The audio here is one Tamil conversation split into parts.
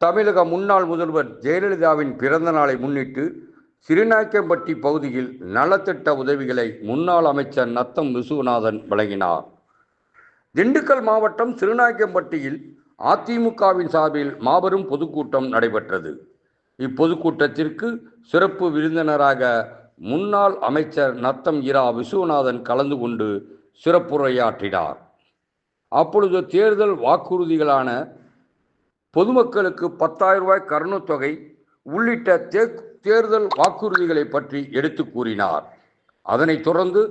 தமிழக முன்னாள் முதல்வர் ஜெயலலிதாவின் பிறந்த நாளை முன்னிட்டு சிறுநாயக்கம்பட்டி பகுதியில் நலத்திட்ட உதவிகளை முன்னாள் அமைச்சர் நத்தம் விசுவநாதன் வழங்கினார். திண்டுக்கல் மாவட்டம் சிறுநாயக்கம்பட்டியில் அதிமுகவின் சார்பில் மாபெரும் பொதுக்கூட்டம் நடைபெற்றது. இப்பொதுக்கூட்டத்திற்கு சிறப்பு விருந்தினராக முன்னாள் அமைச்சர் நத்தம் இரா விசுவநாதன் கலந்து கொண்டு சிறப்புரையாற்றினார். அப்பொழுது தேர்தல் வாக்குறுதிகளான பொதுமக்களுக்கு 10,000 ரூபாய் கருணைத் தொகை உள்ளிட்ட தேர்தல் வாக்குறுதிகளை பற்றி எடுத்து கூறினார். அதனைத் தொடர்ந்து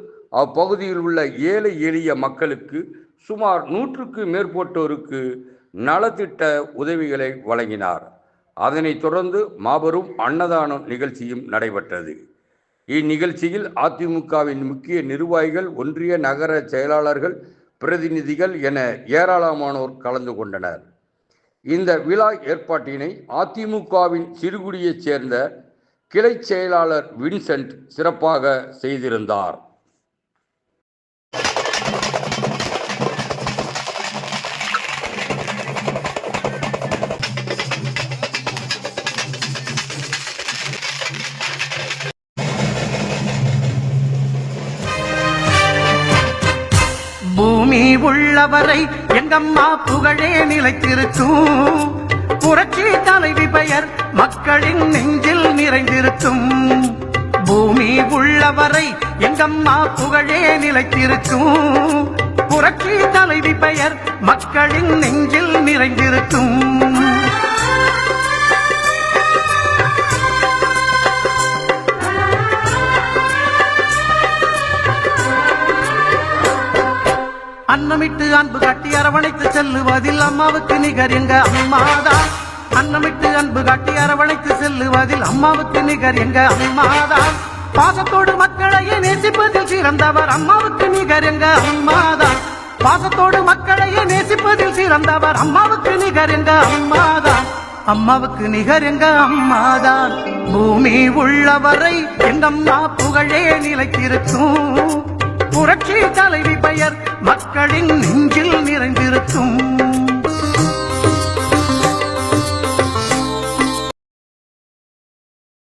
அப்பகுதியில் உள்ள ஏழை எளிய மக்களுக்கு சுமார் 100க்கு மேற்பட்டோருக்கு நலத்திட்ட உதவிகளை வழங்கினார். அதனைத் தொடர்ந்து மாபெரும் அன்னதான நிகழ்ச்சியும் நடைபெற்றது. இந்நிகழ்ச்சியில் அதிமுகவின் முக்கிய நிர்வாகிகள், ஒன்றிய நகர செயலாளர்கள், பிரதிநிதிகள் என ஏராளமானோர் கலந்து கொண்டனர். இந்த விழா ஏற்பாட்டினை அதிமுகவின் சிறுகுடியைச் சேர்ந்த கிளை செயலாளர் வின்சென்ட் சிறப்பாக செய்திருந்தார். பூமி உள்ளவரை எங்கம்மா புகழே நிலைத்திருக்கும். புரட்சி தலைவி பெயர் மக்களின் நெஞ்சில் நிறைந்திருக்கும். பூமி உள்ளவரை எங்கம்மா புகழே நிலைத்திருக்கும். புரட்சி தலைவி பெயர் மக்களின் நெஞ்சில் நிறைந்திருக்கும். அன்னமிட்டு அன்பு காட்டி அரவணைத்து செல்லுவதில் அம்மாவுக்கு நிகர் எங்க அம்மாதான். அன்னமிட்டு அன்பு காட்டி அரவணைத்து செல்லுவதில் அம்மாவுக்கு நிகர் எங்க அம்மாதான். பாசத்தோடு மக்களையே நேசிப்பதில் சிறந்தவர் அம்மாவுக்கு நிகர் எங்க அம்மாதான். பாசத்தோடு மக்களையே நேசிப்பதில் சிறந்தவர் அம்மாவுக்கு நிகர் எங்க அம்மாதான். அம்மாவுக்கு நிகர் எங்க அம்மாதான். பூமி உள்ளவரை எங்கம்மா புகழே நிலைத்திருக்கும். புரட்சி தலைவி பெயர் மக்களின் நெஞ்சில் நிறைந்திருக்கும்.